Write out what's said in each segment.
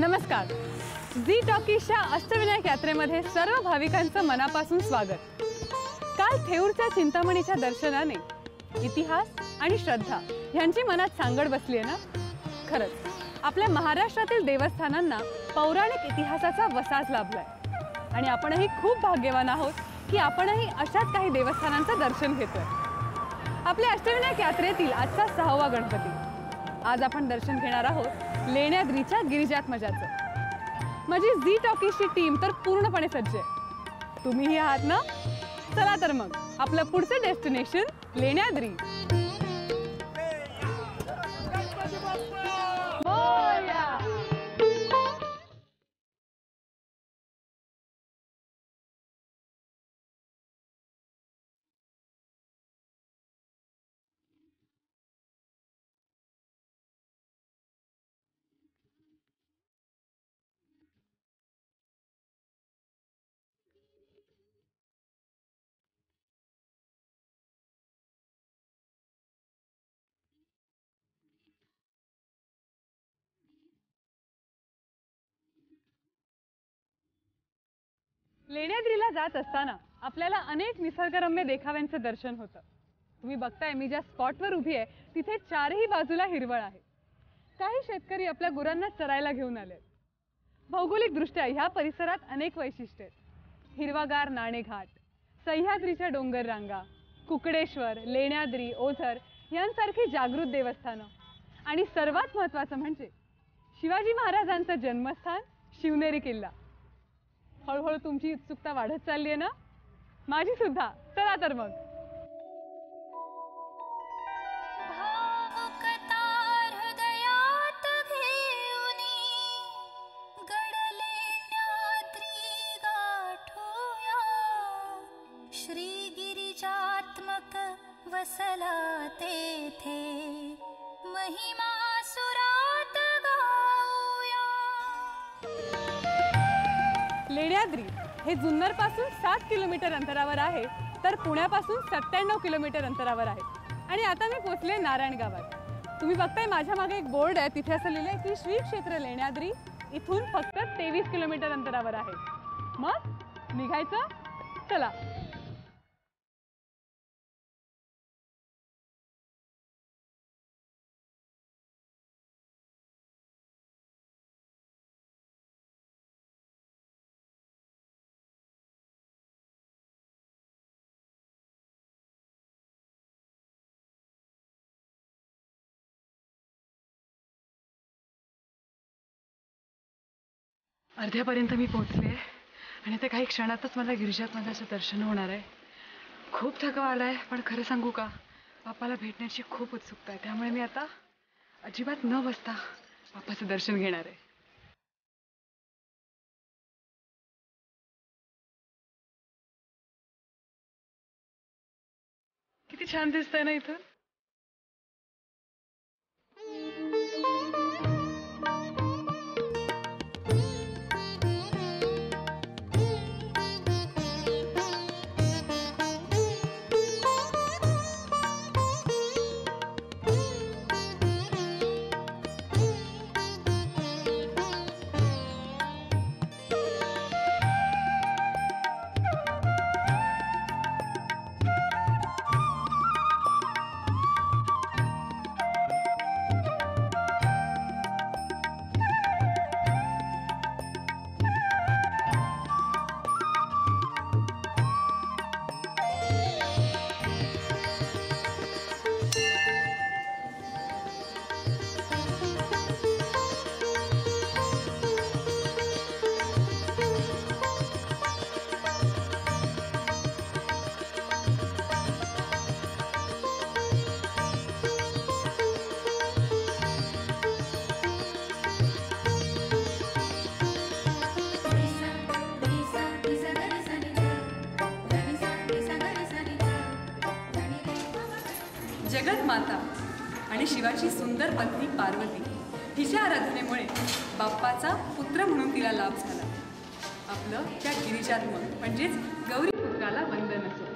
नमस्कार. झी टॉकीजच्या अष्टविनायक यात्रेमध्ये सर्व भाविकांचं मनापासून स्वागत. काल थेऊरच्या चिंतामणीच्या दर्शनाने इतिहास आणि श्रद्धा यांची मनात सांगड बसली आहे ना. खरंच आपल्या महाराष्ट्रातील देवस्थानांना पौराणिक इतिहासाचा वसाच लाभलाय आणि आपणही खूप भाग्यवान आहोत की आपणही अशाच काही देवस्थानांचं दर्शन घेतोय. आपल्या अष्टविनायक यात्रेतील आजचा 6वा गणपती. आज आपण दर्शन घेणार आहोत लेण्याद्रीच्या गिरिजात्मजाचं. माझी झी टॉकीजची टीम तर पूर्णपणे सज्ज आहे. तुम्हीही आहात ना? चला तर मग आपलं पुढचं डेस्टिनेशन लेण्याद्री. लेण्याद्रीला जात असताना आपल्याला अनेक निसर्गरम्य देखाव्यांचे दर्शन होतं. तुम्ही बघताय मी ज्या स्पॉटवर उभी आहे तिथे चारही बाजूला हिरवळ आहे. काही शेतकरी आपल्या गुरांना चरायला घेऊन आले. भौगोलिकदृष्ट्या ह्या परिसरात अनेक वैशिष्ट्ये आहेत. हिरवागार नाणेघाट, सह्याद्रीच्या डोंगर रांगा, कुकडेश्वर, लेण्याद्री, ओझर यांसारखी जागृत देवस्थानं आणि सर्वात महत्त्वाचं म्हणजे शिवाजी महाराजांचं जन्मस्थान शिवनेरी किल्ला. हळूहळू तुमची उत्सुकता वाढत चालली आहे ना? माझी सुद्धा. चला तर मग. श्रीगिरिजात्मक वसला तेथे महिमा सुरात गाऊया. लेण्याद्री हे जुन्नरपासून 7 किलोमीटर अंतरावर आहे, तर पुण्यापासून 97 किलोमीटर अंतरावर आहे. आणि आता मी पोहोचले नारायण गावात. तुम्ही बघताय माझ्या मागे एक बोर्ड आहे, तिथे असं लिहिलंय की श्री क्षेत्र लेण्याद्री इथून फक्त 23 किलोमीटर अंतरावर आहे. मग निघायचं? चला. अर्ध्यापर्यंत मी पोहोचले आणि ते काही क्षणातच मला गिरिजात्मजाचं दर्शन होणार आहे. खूप थकवा आलाय, पण खरं सांगू का, बाप्पाला भेटण्याची खूप उत्सुकता आहे. त्यामुळे मी आता अजिबात न बसता बाप्पाचं दर्शन घेणार आहे. किती छान दिसतंय ना इथून. जगत माता आणि शिवाची सुंदर पत्नी पार्वती हिच्या आराधनेमुळे बाप्पाचा पुत्र म्हणून तिला लाभ झाला. आपलं त्या गिरिजात्मक म्हणजेच गौरी पुत्राला वंदन असो.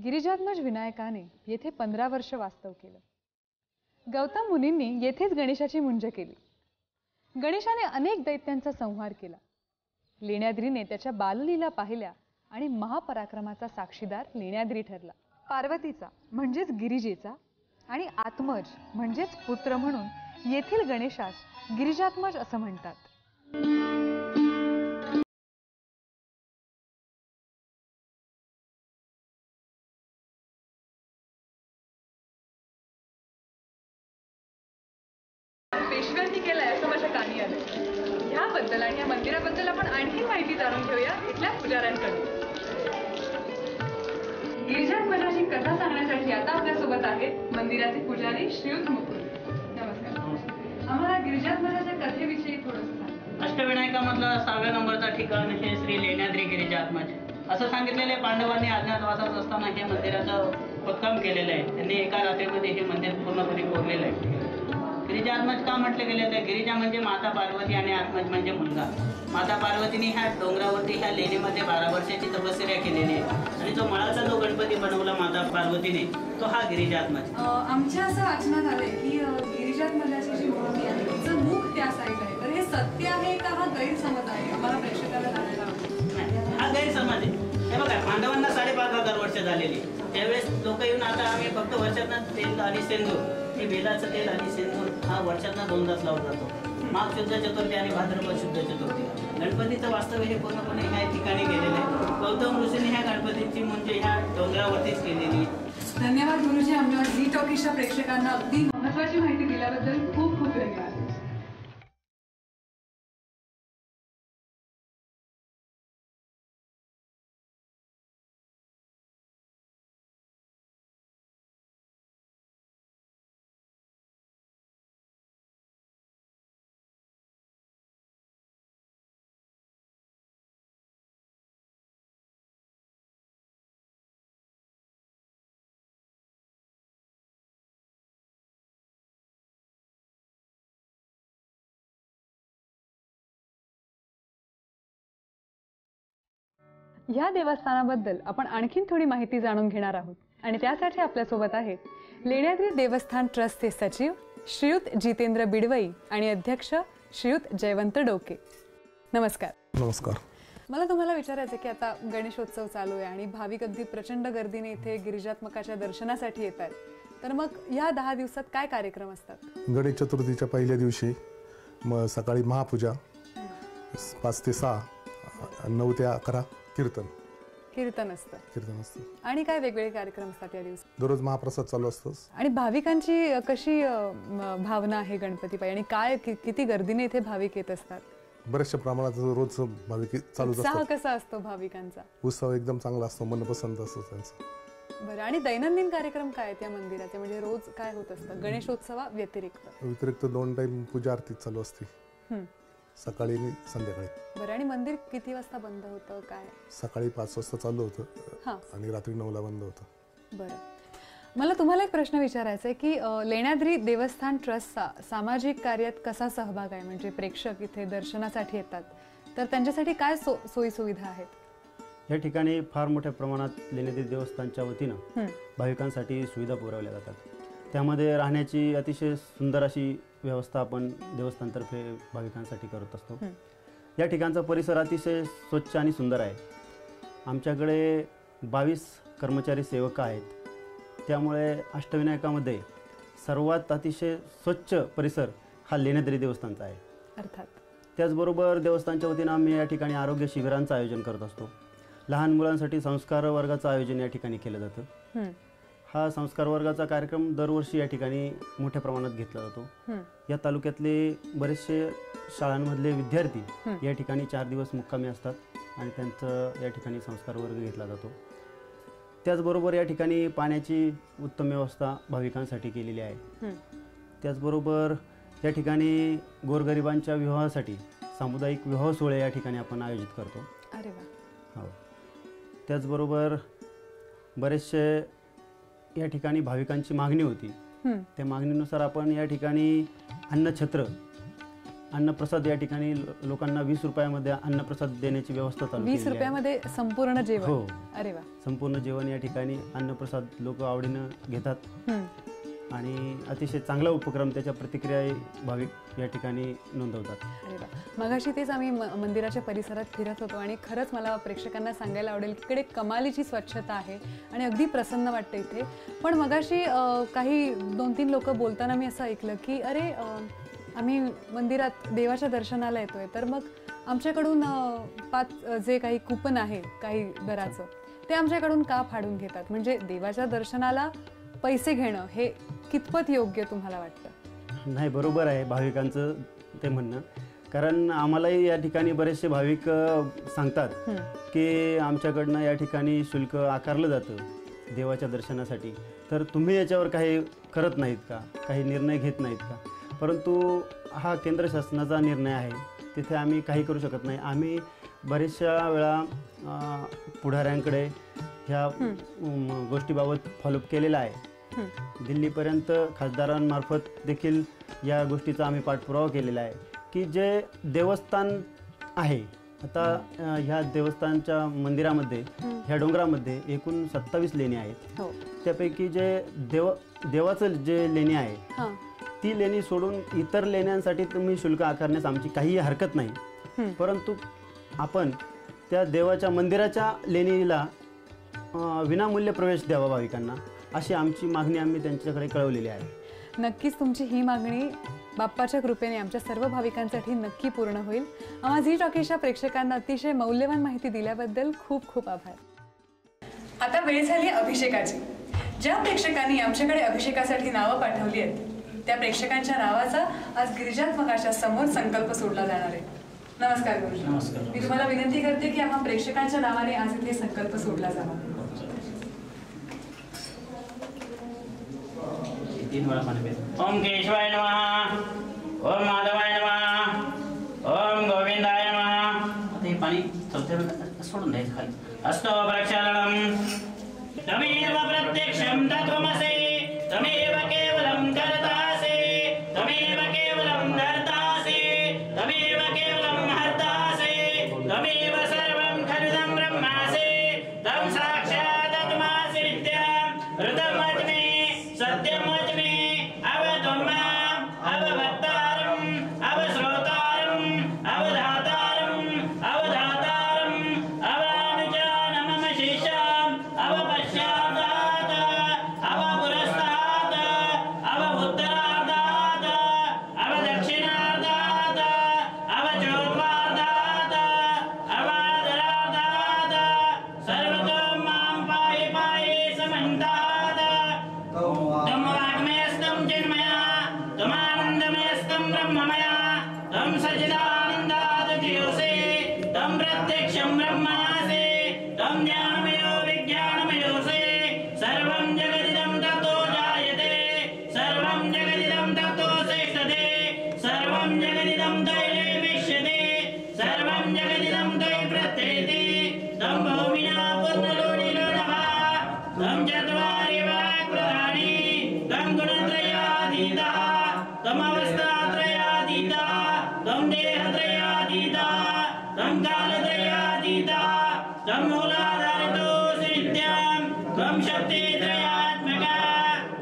गिरिजात्मज विनायकाने येथे 15 वर्ष वास्तव केलं. गौतम मुनींनी येथेच गणेशाची मुंज केली. गणेशाने अनेक दैत्यांचा संहार केला. लेण्याद्रीने त्याच्या बाललीला पाहिल्या आणि महापराक्रमाचा साक्षीदार लेण्याद्री ठरला. पार्वतीचा म्हणजेच गिरिजेचा आणि आत्मज म्हणजेच पुत्र म्हणून येथील गणेशास गिरिजात्मज असं म्हणतात. पेशव्यांनी केलंय असं माझ्या कानी आलं. ह्याबद्दल आणि या मंदिराबद्दल आपण आणखी माहिती जाणून घेऊया इथल्या पुजाऱ्यांकडून. गिरिजात्मजाची कथा सांगण्यासाठी आता आपल्यासोबत आहेत मंदिराचे पुजारी श्रीयुत मुकुंद. नमस्कार. आम्हाला गिरिजात्मजाच्या कथेविषयी थोडंसं सांगा. अष्टविनायकामधला 6व्या नंबरचा ठिकाण हे श्री लेण्याद्री गिरिजात्मज. असं सांगितलेलं आहे, पांडवांनी अज्ञातवासात असताना हे मंदिराचं खोदकाम केलेलं आहे. त्यांनी एका रात्रीमध्ये हे मंदिर पूर्णपणे कोरलेलं आहे. गिरिजात्मज का म्हटले गेले तर गिरिजा म्हणजे माता पार्वती आणि आत्मज म्हणजे मुलगा. माता पार्वतीने ह्या डोंगरावरती ह्या लेणीमध्ये 12 वर्षाची तपश्चर्या केलेली आहे आणि जो मळाचा जो गणपती बनवला माता पार्वतीने तो हा गिरिजात्मज. आमच्या असं वाचनात आलंय की गिरिजात्मजाची जी मूर्ती आहे तिचं मुख त्या साईडला आहे. तर हे सत्य आहे का हा गैरसमज आहे? आम्हाला प्रेक्षकाला जाणायला आवडेल. हा गैरसमज आहे. हे बघा, पांडवांना 5,500 वर्ष झालेली. त्यावेळेस लोक येऊन आता आम्ही फक्त वर्षातनं तेल आणि सेंदूर, हे बेलाचं तेल आणि सेंदूर हा वर्षातनं 2दाच लावत जातो. माघ शुद्ध चतुर्थी आणि भाद्रपद शुद्ध चतुर्थी. गणपतीचं वास्तव्य हे पूर्णपणे ह्या ठिकाणी गेलेलं आहे. गौतम ऋषींनी ह्या गणपतीची म्हणजे ह्या डोंगरावरतीच केलेली. धन्यवाद गुरुजी. आमच्या झी टॉकीजच्या प्रेक्षकांना अगदी महत्त्वाची माहिती दिल्याबद्दल खूप खूप धन्यवाद. या देवस्थानाबद्दल आपण आणखीन थोडी माहिती जाणून घेणार आहोत आणि त्यासाठी आपल्यासोबत आहेत लेण्याद्री देवस्थान ट्रस्टचे सचिव श्रीयुत जितेंद्र बिडवई आणि अध्यक्ष श्रीयुत जयवंत डोके. नमस्कार. नमस्कार. मला तुम्हाला विचारायचं की आता गणेशोत्सव चालू आहे आणि भाविक अगदी प्रचंड गर्दीने इथे गिरिजात्मकाच्या दर्शनासाठी येत आहेत. तर मग या 10 दिवसात काय कार्यक्रम असतात? गणेश चतुर्थीच्या पहिल्या दिवशी सकाळी महापूजा, 5 ते 6, 9 ते 11 कीर्तन असतं. आणि काय वेगवेगळे कार्यक्रम असतात या दिवशी? दररोज महाप्रसाद चालू असतो. आणि भाविकांची कशी भावना आहे गणपती पायी आणि काय किती गर्दीने इथे भाविक येत असतात? बऱ्याचशा प्रमाणात रोज भाविक चालूच असतात. उत्साह कसा असतो भाविकांचा? उत्साह एकदम चांगला असतो, मनपसंत असतो त्यांचा. बरं. आणि दैनंदिन कार्यक्रम काय आहेत या मंदिराचे? म्हणजे रोज काय होत असतं गणेशोत्सवा व्यतिरिक्त? 2 टाइम पूजा आरती चालू असते, सकाळी आणि संध्याकाळी. बरं. आणि मंदिर किती वाजता बंद होतं काय? सकाळी 5 वाजता चालू होतं आणि रात्री 9ला बंद होतं. बरं. मला तुम्हाला एक प्रश्न विचारायचा आहे की लेण्याद्री देवस्थान ट्रस्टचा सामाजिक कार्यात कसा सहभाग आहे? म्हणजे प्रेक्षक इथे दर्शनासाठी येतात तर त्यांच्यासाठी काय सोयी सुविधा आहेत? या ठिकाणी फार मोठ्या प्रमाणात लेण्याद्री देवस्थानच्या वतीनं भाविकांसाठी सुविधा पुरवल्या जातात. त्यामध्ये राहण्याची अतिशय सुंदर अशी व्यवस्था आपण देवस्थानतर्फे भाविकांसाठी करत असतो. या ठिकाणचा परिसर अतिशय स्वच्छ आणि सुंदर आहे. आमच्याकडे 22 कर्मचारी सेवक आहेत. त्यामुळे अष्टविनायकामध्ये सर्वात अतिशय स्वच्छ परिसर हा लेण्याद्री देवस्थानचा आहे. अर्थात. त्याचबरोबर देवस्थानच्या वतीनं आम्ही या ठिकाणी आरोग्य शिबिरांचं आयोजन करत असतो. लहान मुलांसाठी संस्कार वर्गाचं आयोजन या ठिकाणी केलं जातं. हा संस्कार वर्गाचा कार्यक्रम दरवर्षी या ठिकाणी मोठ्या प्रमाणात घेतला जातो. या तालुक्यातले बरेचसे शाळांमधले विद्यार्थी या ठिकाणी 4 दिवस मुक्कामी असतात आणि त्यांचं या ठिकाणी संस्कार वर्ग घेतला जातो. त्याचबरोबर या ठिकाणी पाण्याची उत्तम व्यवस्था भाविकांसाठी केलेली आहे. त्याचबरोबर या ठिकाणी गोरगरिबांच्या विवाहासाठी सामुदायिक विवाह सोहळे या ठिकाणी आपण आयोजित करतो. अरे वा. हो. त्याचबरोबर बरेचसे या ठिकाणी भाविकांची मागणी होती. त्या मागणीनुसार आपण या ठिकाणी अन्नछत्र अन्नप्रसाद या ठिकाणी लोकांना 20 रुपयामध्ये अन्नप्रसाद देण्याची व्यवस्था चालू केलेली आहे. 20 रुपयामध्ये संपूर्ण जेवण? हो. अरे वा. संपूर्ण जेवण या ठिकाणी अन्नप्रसाद लोक आवडीनं घेतात आणि अतिशय चांगला उपक्रम, त्याच्या प्रतिक्रिया भाविक या ठिकाणी नोंदवतात. अरे वा. मगाशी तेच आम्ही मंदिराच्या परिसरात फिरत होतो आणि खरंच मला प्रेक्षकांना सांगायला आवडेल की इकडे कमालीची स्वच्छता आहे आणि अगदी प्रसन्न वाटतं इथे. पण मगाशी काही 2-3 लोक बोलताना मी असं ऐकलं की अरे आम्ही मंदिरात देवाच्या दर्शनाला येतोय तर मग आमच्याकडून 5 जे काही कुपन आहे काही दराचं ते आमच्याकडून का फाडून घेतात? म्हणजे देवाच्या दर्शनाला पैसे घेणं हे कितपत योग्य तुम्हाला वाटतं? नाही, बरोबर आहे भाविकांचं ते म्हणणं. कारण आम्हालाही या ठिकाणी बरेचसे भाविक सांगतात की आमच्याकडनं या ठिकाणी शुल्क आकारलं जातं देवाच्या दर्शनासाठी, तर तुम्ही याच्यावर काही करत नाहीत का, काही निर्णय घेत नाहीत का? परंतु हा केंद्र शासनाचा निर्णय आहे, तिथे आम्ही काही करू शकत नाही. आम्ही बरेचशा वेळा पुढाऱ्यांकडे ह्या गोष्टीबाबत फॉलोअप केलेला आहे. दिल्लीपर्यंत खासदारांमार्फत देखील या गोष्टीचा आम्ही पाठपुरावा केलेला आहे की जे देवस्थान आहे, आता ह्या देवस्थानच्या मंदिरामध्ये ह्या डोंगरामध्ये एकूण 27 लेणी आहेत. त्यापैकी जे देवाचं जे लेणी आहे ती लेणी सोडून इतर लेण्यांसाठी तुम्ही शुल्क आकारण्यास आमची काहीही हरकत नाही, परंतु आपण त्या देवाच्या मंदिराच्या लेणीला विनामूल्य प्रवेश द्यावा भाविकांना, अशी आमची मागणी आम्ही त्यांच्याकडे कळवलेली आहे. नक्कीच तुमची ही मागणी बाप्पाच्या कृपेने आमच्या सर्व भाविकांसाठी नक्की पूर्ण होईल. आम्हा झी टॉकीजच्या प्रेक्षकांना अतिशय मौल्यवान माहिती दिल्याबद्दल खूप खूप आभार. आता वेळ झाली अभिषेकाची. ज्या प्रेक्षकांनी आमच्याकडे अभिषेकासाठी नावं पाठवली आहेत त्या प्रेक्षकांच्या नावाचा आज गिरिजात्मकाच्या समोर संकल्प सोडला जाणार आहे. नमस्कार गुरुजी. नमस्कार. मी तुम्हाला विनंती करते की आम्हा प्रेक्षकांच्या नावाने आज इथे संकल्प सोडला जावा. 3 वेळा पाणी प्यायचं. ओम केशवाय नमः, ओम माधवाय नमः, ओम गोविंदाय नमः. आता हे पाणी चौथ्या सोडून द्यायचं खाली. अस्तो प्रक्षालनम तमेव प्रत्यक्षं तत्त्वमसि तमेव केवलं कर्तासि तमेव केवलं धर्तासि तमेव केवलं हर्तासि तमेव सर्वं खलुदं ब्रह्मासि तं साक्षात् आत्मासि नित्यं ऋतमज्मे सत्यमज्मे अवतुं माम् अववक्तारम् अवश्रोतारम् अवधातारम् अवधातारम् अवानुजानं मम शिष्याम् अवपश्चादात् अवपुरस्तात् अवउत्तरादात् अवदक्षिणादात् अवचोर्वादात् अवादरादात् सर्वतो मां पाहि पाहि समन्तात्. तमवाग्मयस्तं चिन्मया तमानन्दमयस्तं ब्रह्ममया तं सच्चिदानन्दात् ज्योतिषे तं प्रत्यक्षं ब्रह्मासि तं ज्ञानमयो विज्ञानमयोऽसि सर्वं जगदिदं ततो जायते सर्वं जगदिदं ततो तिष्ठते सर्वं जगदिदं तैः विश्यते सर्वं जगदिदं तैः प्रत्येति तं भूमिना पुनर्लोनिलो नमः तं चत्वारि वाक्प्रधानि तं गुणत्रयातीतः तं अवस्थात्रयातीतः तं देहत्रयातीतः तं कालत्रयातीतः तं मूलाधारितोऽसि नित्यं तं शक्तित्रयात्मकः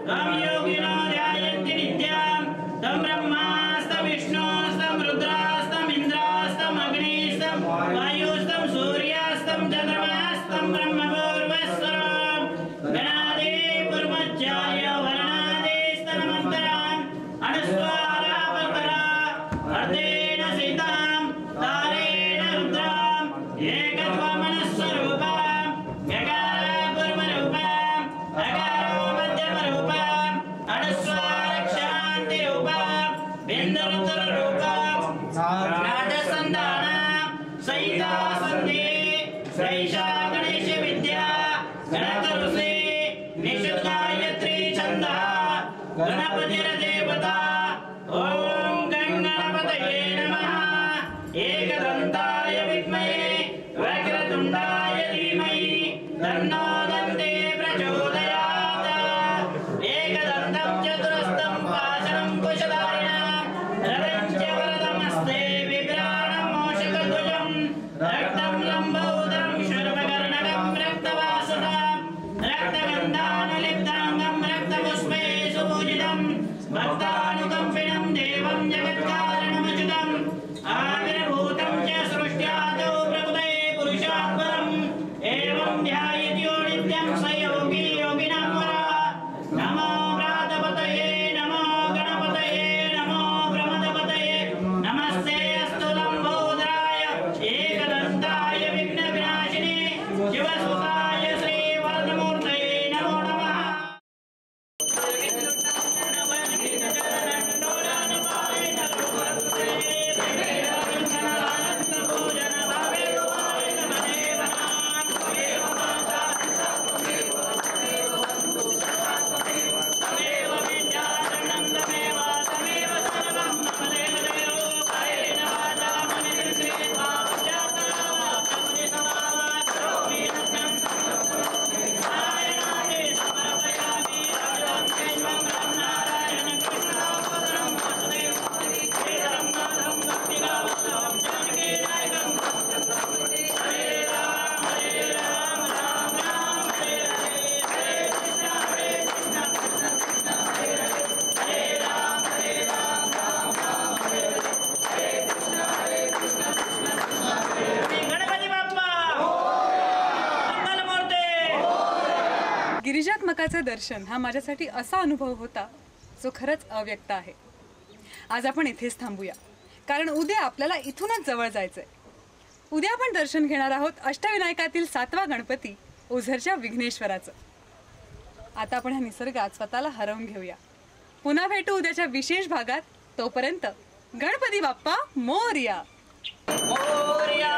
तं योगिनो ध्यायन्ति नित्यं तं ब्रह्मास्तं विष्णुस्तं रुद्रास्तं इन्द्रास्तं अग्निस्तं वायुस्तं सूर्यास्तं चन्द्रमास्तं ब्रह्मपूर्वस्वरं गणादि पूर्वज्याय वर्णादिस्तनमन्तराम् अनुस्वारापरा अर्धेन सीतां तारेण रुद्राम् एकत्वमनस्वरूपाम् गकारापूर्वरूपाम् अकारो मध्यमरूपाम् अनुस्वारक्षान्तिरूपाम् बिन्दुरुत्तररूपाम् नादसन्धानाम् सहिता सन्धि सैषा गणेशविद्या गणतरुषि निषुद्गायत्री छन्दः गणपतिर्देवता. ॐ गणपतये नमः. एकदन्ताय विद्महे वक्रतुण्डाय धीमहि तन्नो दन्ते प्रचोदयात्. एकदन्तं चतुरस्तं पाशं कुशधारिणं रथं च वरदमस्तं पंचतत्वात्मकाचं दर्शन हा माझ्यासाठी असा अनुभव होता जो खरंच अव्यक्त आहे. आज आपण इथेच थांबूया, कारण उद्या आपल्याला इथूनच जवळ जायचंय. उद्या आपण दर्शन घेणार आहोत अष्टविनायकातील 7वा गणपती ओझरच्या विघ्नेश्वराचं. आता आपण ह्या निसर्गात स्वतःला हरवून घेऊया. पुन्हा भेटू उद्याच्या विशेष भागात. तोपर्यंत गणपती बाप्पा मोरया. मोरया.